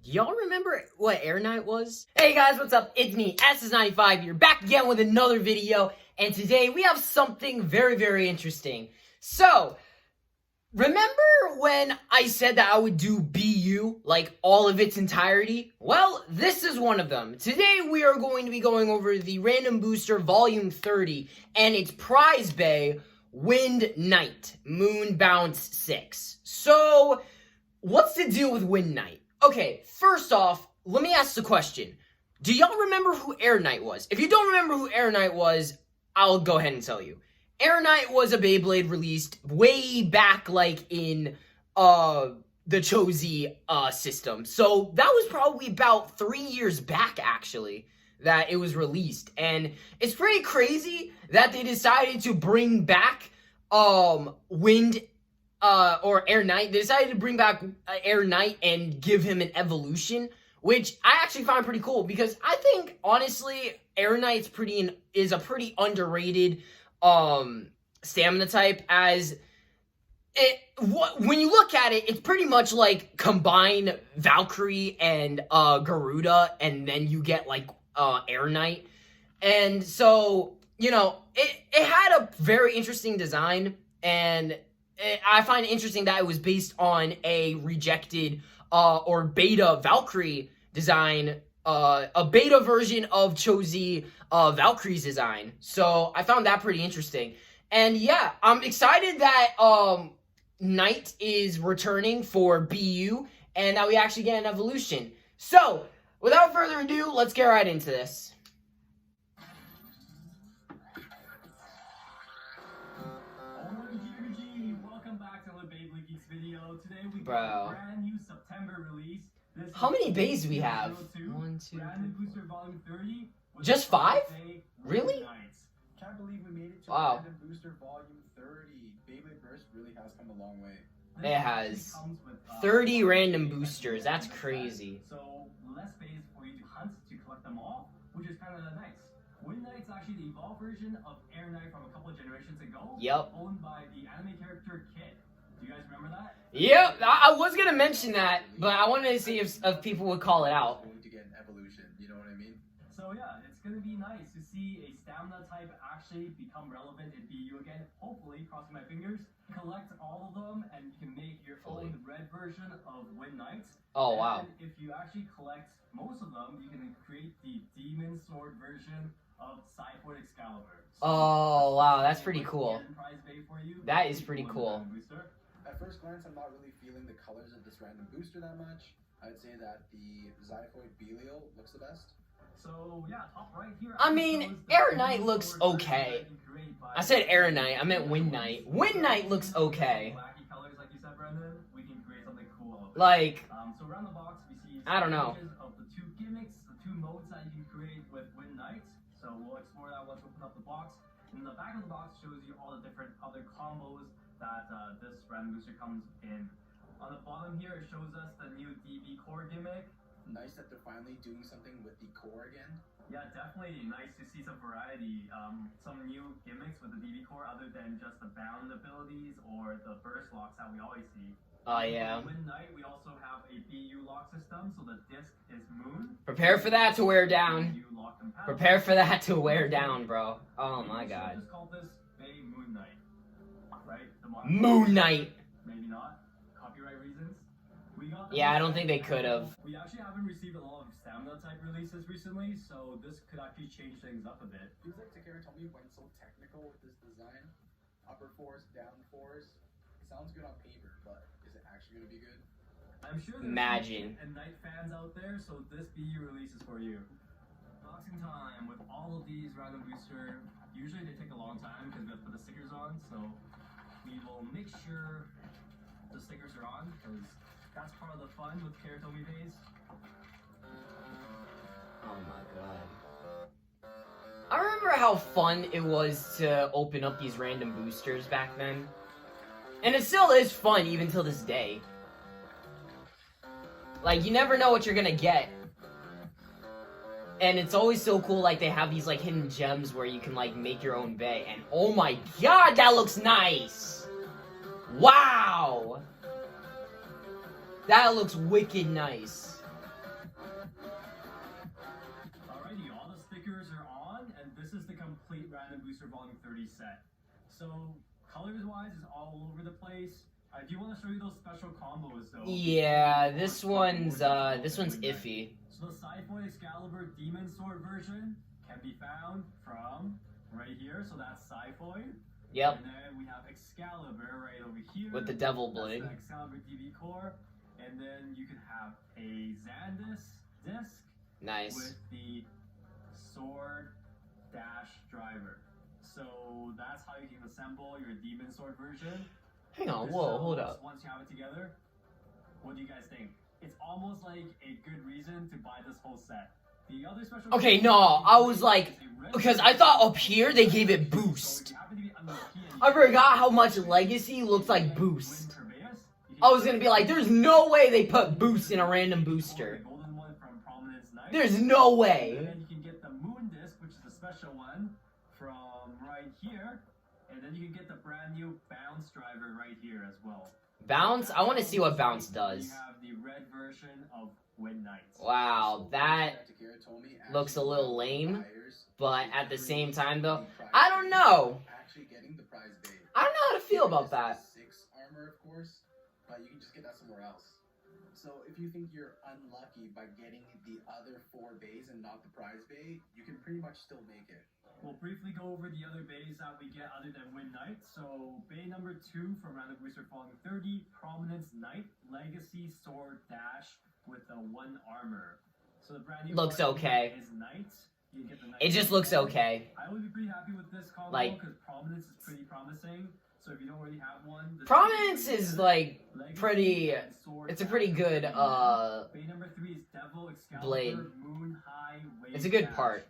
Y'all remember what Air Night was? Hey guys, what's up? It's me, SS95 here, back again with another video, and today we have something very, very interesting. So, remember when I said that I would do BU, like all of its entirety? Well, this is one of them. Today we are going to be going over the Random Booster Volume 30 and its prize bay, Wind Knight, Moon Bounce 6. So, what's the deal with Wind Knight? Okay, first off, let me ask the question. Do y'all remember who Air Knight was? If you don't remember who Air Knight was, I'll go ahead and tell you. Air Knight was a Beyblade released way back, like, in, the Chozi, system. So, that was probably about 3 years back, actually, that it was released. And it's pretty crazy that they decided to bring back, Wind or Air Knight. They decided to bring back Air Knight and give him an evolution, which I actually find pretty cool because I think, honestly, Air Knight's is a pretty underrated stamina type, as when you look at it, it's pretty much like combine Valkyrie and Garuda, and then you get like Air Knight. And so, you know, it had a very interesting design, and I find it interesting that it was based on a rejected or beta Valkyrie design, a beta version of Chozi Valkyrie's design. So I found that pretty interesting. And yeah, I'm excited that Knight is returning for BU and that we actually get an evolution. So without further ado, let's get right into this. Today we Bro. got a brand new September release. How many bays do we have? 1, 2, Random Booster Volume 30. Just 5? Really? Can't believe we made it to Wow. Random Booster Volume 30. Beyblade Burst really has come a long way. It has 30 random boosters. That's crazy. So less space for you to hunt to collect them all, which is kind of nice. Wind Knight's actually the evolved version of Air Knight from a couple of generations ago. Yep. Owned by the anime character Kid. Do you guys remember that? Yep, I was gonna mention that, but I wanted to see if people would call it out. Going to get an evolution, you know what I mean? So yeah, it's gonna be nice to see a stamina type actually become relevant in BU again. Hopefully, crossing my fingers. Collect all of them, and you can make your own red version of Wind Knight. Oh wow. And if you actually collect most of them, you can create the Demon Sword version of Cypher Excalibur. So Oh wow, that's pretty cool. prize bay for you. That is pretty cool. At first glance, I'm not really feeling the colors of this random booster that much. I'd say that the Xiphoid Belial looks the best. So yeah, top right here. I mean, Air Knight looks okay. I said Air Knight, I meant Wind Knight. Wind Knight looks okay. Wacky colors, like you said, Brendan. We can create something cool. Like, So around the box, we see I don't know. images of the two gimmicks, the two modes that you can create with Wind Knight. So we'll explore that once we open up the box. And the back of the box shows you all the different other combos that this random booster comes in. On the bottom here, it shows us the new DB core gimmick. Nice that they're finally doing something with the core again. Yeah, definitely nice to see some variety, some new gimmicks with the DB core other than just the bound abilities or the burst locks that we always see. oh yeah. With Wind Knight, we also have a BU lock system, so the disc is Moon. Prepare for that to wear down. BU lock compatible. Prepare for that to wear down, bro. Oh my god. Just call this Bay Moon Knight, right? Moon Knight. Maybe not. Copyright reasons. We got Yeah, I don't think they could have. We actually haven't received a lot of stamina type releases recently, so this could actually change things up a bit. Feels like Takara told me went so technical with this design. Upper force, down force. It sounds good on paper, but is it actually going to be good? I'm sure there's Imagine. and Knight fans out there, so this BU release is for you. Boxing time with all of these random booster. Usually they take a long time because we have to put the stickers on, so we will make sure the stickers are on because that's part of the fun with Karatomi days. Oh my god. I remember how fun it was to open up these random boosters back then. And it still is fun even till this day. Like, you never know what you're gonna get. And it's always so cool, like, they have these, like, hidden gems where you can, like, make your own bay. And, oh my god, that looks nice! Wow! That looks wicked nice. Booster Volume 30 set. So colors-wise, it's all over the place. I do want to show you those special combos though. Yeah, this one's iffy. So the Sci-Fi Excalibur Demon Sword version can be found from right here. So that's Sci-Fi. Yep. And then we have Excalibur right over here. With the Devil Blade. That's the Excalibur DB core. And then you can have a Xandus disc. Nice. With the Sword Dash driver. So that's how you can assemble your Demon Sword version. Hang on, whoa, hold up. Once you have it together, what do you guys think? It's almost like a good reason to buy this whole set. The other special Okay, no, I was like, because I thought up here they gave it boost. I forgot how much Legacy looks like boost. I was gonna be like, there's no way they put boost in a random booster. There's no way. And then you can get the Moon Disc, which is the special one, from right here. And then you can get the brand new Bounce driver right here as well. Bounce? I want to see what Bounce does. You have the red version of Wind Knights. Wow, that looks a little lame. But at the same time, though, I don't know. I don't know how to feel about that. 6 armor, of course, but you can just get that somewhere else. So if you think you're unlucky by getting the other 4 bays and not the prize bay, you can pretty much still make it. We'll briefly go over the other bays that we get other than Wind Knight. So bay number 2 from Random Booster Volume 30, Prominence Knight, Legacy Sword Dash with the 1 armor. So the brand new looks okay. Is Knight. You get the Knight. It just looks okay. I would be pretty happy with this combo Like, because Prominence is pretty promising. So if you don't already have one, Prominence is like Legacy pretty. and Sword It's a Dash. pretty good Bay number 3 is Devil Excalibur blade. Moon High Wave It's a good Dash. part.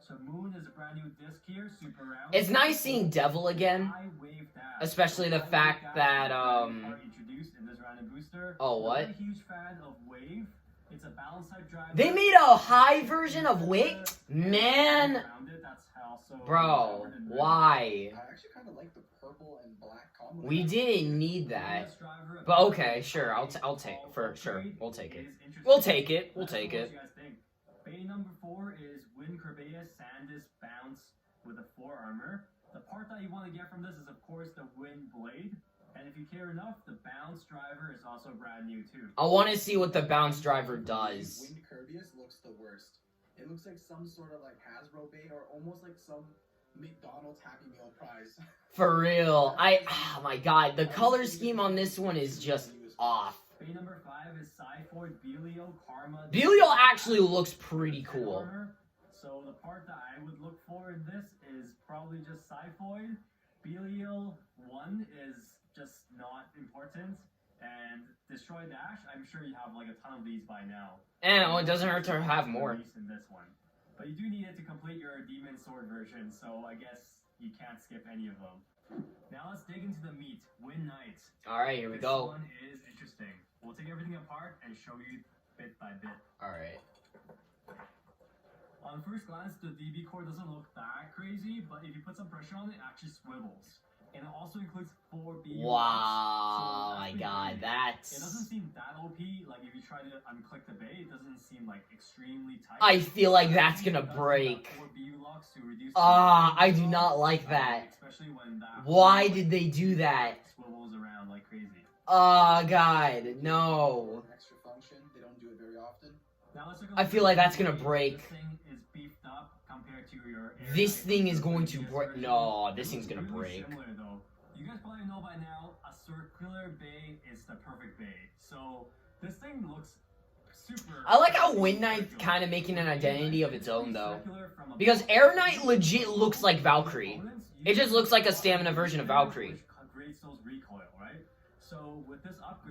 So Moon is a brand new disc here, super round. It's nice seeing Devil again, High wave dash. especially the High fact wave that dash are introduced in this random booster. Oh, what? I'm a huge fan of Wave. It's a balance type driver. They made a high version of Wake? Man, That's also bro, why? I actually kind of like the purple and black combo. We didn't need that. But okay, sure, I'll take for sure. We'll take it. We'll take it. We'll take it. Bay number 4 is Wind Corbeus Sandus Bounce with a 4 armor. The part that you want to get from this is of course the Wind Blade. And if you care enough, the Bounce driver is also brand new too. I want to see what the Bounce driver does. Wind Corbeus looks the worst. It looks like some sort of like Hasbro bay or almost like some McDonald's Happy Meal prize. For real. Oh my god, the color scheme on this one is just off. Bay number 5 is Sci-Foid Belio Karma. Belio actually looks pretty cool. So the part that I would look for in this is probably just Sci-Foid. Belio 1 is just not important. And Destroy Dash, I'm sure you have like a ton of these by now. And it doesn't hurt to have more. In this one. But you do need it to complete your Demon Sword version, so I guess you can't skip any of them. Now let's dig into the meat. Wind Knight. Alright, here we go. This one is interesting. We'll take everything apart and show you bit by bit. Alright. On first glance, the DB core doesn't look that crazy, but if you put some pressure on it, it actually swivels. And it also includes 4 BU. Wow, my god, It that's... doesn't seem that OP. Like if you try to unclick the bay, it doesn't seem like extremely tight. I feel like that's gonna break. I do not like that. Especially when that Why did they do that? Swivels around like crazy. God, no. Extra function, they don't do it very often. Now let's look at I feel like that's gonna break. This thing is beefed up compared to your This thing is going to break. No, this thing's gonna Really break. similar, though. You guys probably know by now, a circular bay is the perfect bay. So this thing looks super. I like how Wind Knight kind of making an identity of its own, though. Because Air Knight legit looks like Valkyrie. It just looks like a stamina version of Valkyrie.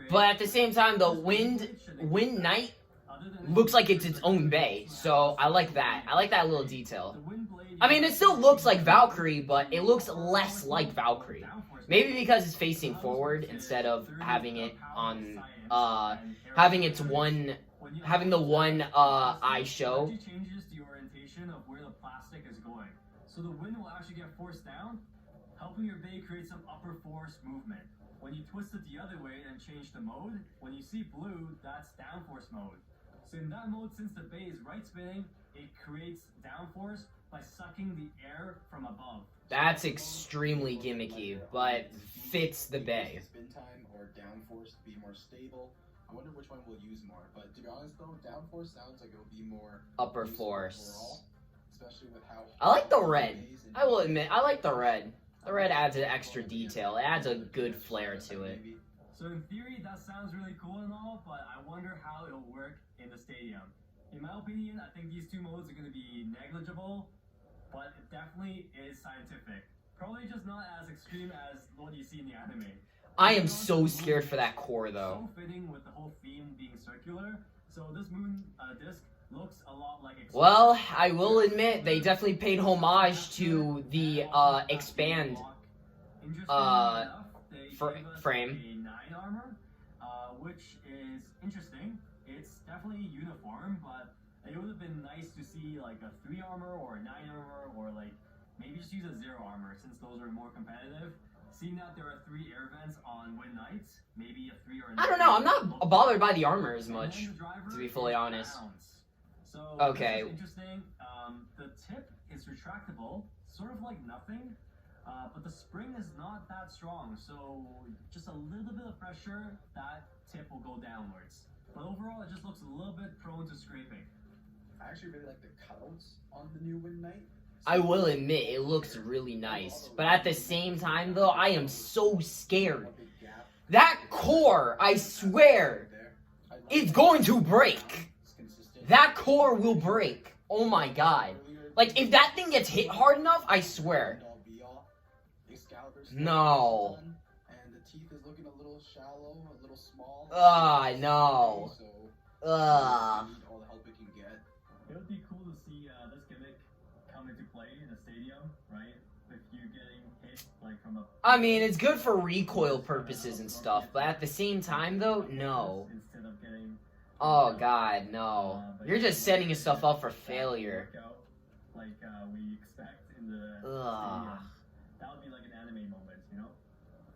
But at the same time, the Wind Knight looks like it's its own bay. So I like that. I like that little detail. I mean, it still looks like Valkyrie, but it looks less like Valkyrie. Maybe because it's facing forward instead of having it on, having the one eye show. Changes the orientation of where the plastic is going. So the wind will actually get forced down, helping your bay create some upper force movement. When you twist it the other way and change the mode, when you see blue, that's downforce mode. So in that mode, since the bay is right spinning, it creates downforce by sucking the air from above. That's extremely gimmicky, but fits the bay. Spin time or downforce to be more stable. I wonder which one we'll use more. But to be honest though, downforce sounds like it will be more Upper useful force. overall, especially with how I like the hard red. it is and I will admit, I like the red. The red adds an extra detail. It adds a good flair to it. maybe. So in theory, that sounds really cool and all, but I wonder how it'll work in the stadium. In my opinion, I think these two modes are going to be negligible, but it definitely is scientific. Probably just not as extreme as what you see in the anime. I am so scared for that core though. So fitting with the whole theme being circular. So this moon disc looks a lot like. Well, I will admit they definitely paid homage to the expand frame. A 9 armor, which is interesting. It's definitely uniform, but it would have been nice to see like a 3 armor or a 9 armor, or like maybe just use a 0 armor since those are more competitive. Seeing that there are 3 air vents on Win Nights, maybe a 3 or a 9. I don't know. I'm not bothered by the armor as much, to be fully honest. So Okay. this is interesting. The tip is retractable, sort of like nothing, but the spring is not that strong. So just a little bit of pressure, that tip will go downwards. But overall, it just looks a little bit prone to scraping. I actually really like the cutouts on the new Win Knight. I will admit it looks really nice, but at the same time though, I am so scared. That core, I swear, is going to break. That core will break. Oh my god. Like, if that thing gets hit hard enough, I swear. No. And the teeth is looking a little shallow, a little small. No. So, all the help it can get. It would be cool to see this gimmick come into play in a stadium, right? With you getting hit like from a. I mean, it's good for recoil purposes and stuff, but at the same time though, no. Instead of getting. Oh god, no. You're just setting yourself up for failure. Like we expect in the stadium. That would be like an anime moment, you know?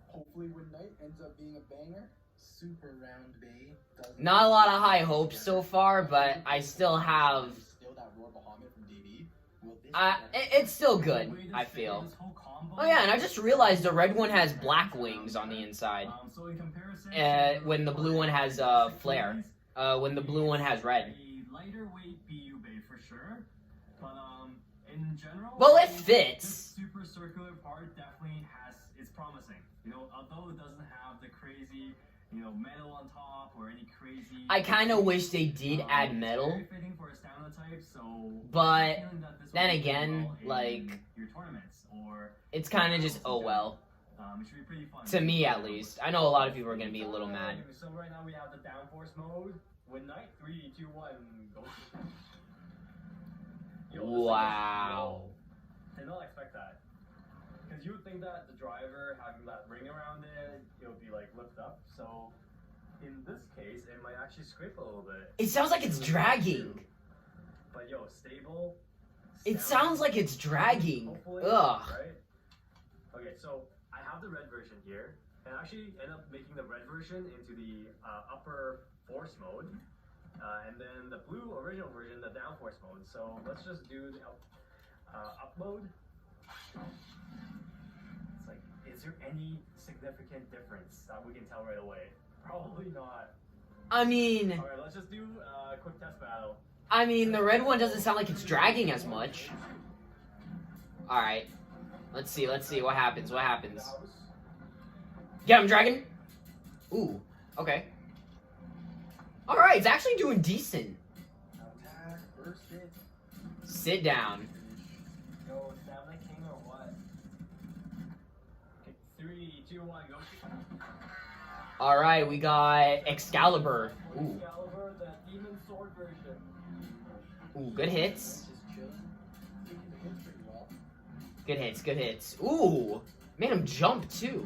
Hopefully Win Knight ends up being a banger. Super round bay. Not a lot of high hopes so far, but I still have. Still that Roar Bahamut from DB. It's still good, I feel. Oh yeah, and I just realized the red one has black wings on the inside. So in comparison, When the blue one has flare. When the blue one has red. A lighter weight BU bay for sure, but in general. Well, it this fits. super circular part definitely it's promising. You know, although it doesn't have the crazy, you know, metal on top or any crazy. I kind of wish they did add it's metal, very fitting for a stamina type, so but I'm feeling that this then will do again, well in like, your tournaments or it's kind of just, oh well. it should be pretty fun. To me, at least. I know a lot of people are going to be a little mad. So right now we have the downforce mode. Win Night, 3, 2, 1, go. Yo, this thing is Wow. slow. Did not expect that. Because you would think that the driver having that ring around it would be like lift up. So in this case, it might actually scrape a little bit. It sounds like it's dragging. But yo, stable. It sounds like it's dragging. Hopefully, Ugh. right? Okay, so I have the red version here, and I actually end up making the red version into the upper force mode, and then the blue original version, the downforce mode. So let's just do the up mode. It's like, is there any significant difference that we can tell right away? Probably not. I mean, All right, let's just do a quick test battle. the red one doesn't sound like it's dragging as much. Alright. Let's see what happens, Get him, dragon! Ooh, okay. Alright, it's actually doing decent. Attack, burst it. Sit down. Go Stamina King or what? Okay, 3, 2, 1, go. Alright, we got Excalibur. Ooh. Excalibur, the Demon Sword version. Ooh, good hits. Just chilling. Taking the hits pretty well. Good hits. Ooh! Made him jump too.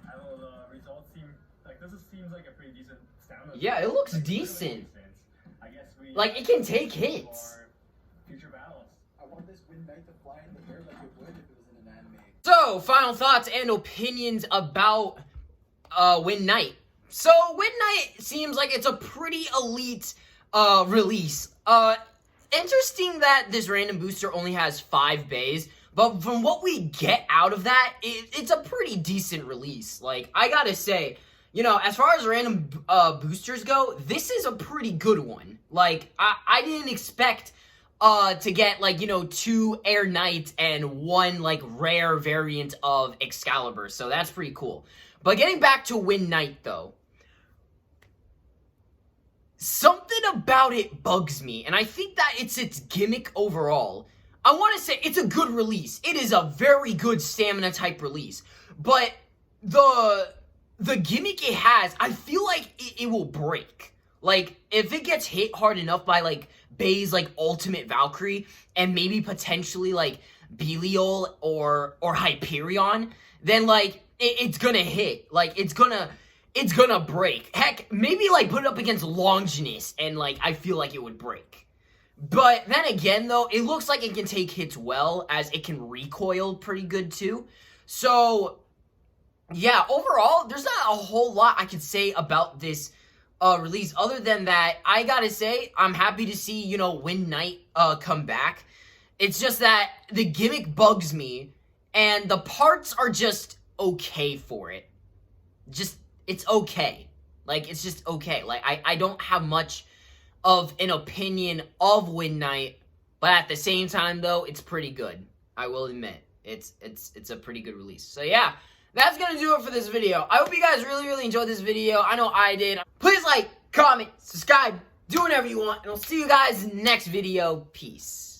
I don't know, the results seem like seems like a pretty decent stamina. Yeah, it looks Like, really decent. makes sense. I guess we Like, it can take hits. for future battles. I want this Win Knight to fly in the air like it would if it was in an anime. So, final thoughts and opinions about Win Knight. So, Win Knight seems like it's a pretty elite release. interesting that this random booster only has 5 bays, but from what we get out of that, it's a pretty decent release. Like, I gotta say, you know, as far as random boosters go, this is a pretty good one. Like, I didn't expect to get, like, you know, 2 Air Knights and 1, like, rare variant of Excalibur, so that's pretty cool. But getting back to Wind Knight, though, something about it bugs me, and I think that it's its gimmick overall. I want to say it's a good release. It is a very good stamina type release, but the gimmick it has, I feel like it will break. Like, if it gets hit hard enough by, like, Bay's, like, Ultimate Valkyrie, and maybe potentially, like, Belial or Hyperion, then, like, it's gonna hit. Like, it's gonna break. Heck, maybe, like, put it up against Longinus, and, like, I feel like it would break. But then again, though, it looks like it can take hits well, as it can recoil pretty good, too. So, yeah, overall, there's not a whole lot I could say about this release, other than that, I gotta say, I'm happy to see, you know, Wind Knight come back. It's just that the gimmick bugs me, and the parts are just okay for it. It's okay. Like, it's just okay. Like, I don't have much of an opinion of Wind Knight, but at the same time, though, it's pretty good. I will admit. It's a pretty good release. So, yeah. That's going to do it for this video. I hope you guys really enjoyed this video. I know I did. Please like, comment, subscribe, do whatever you want, and I'll see you guys in the next video. Peace.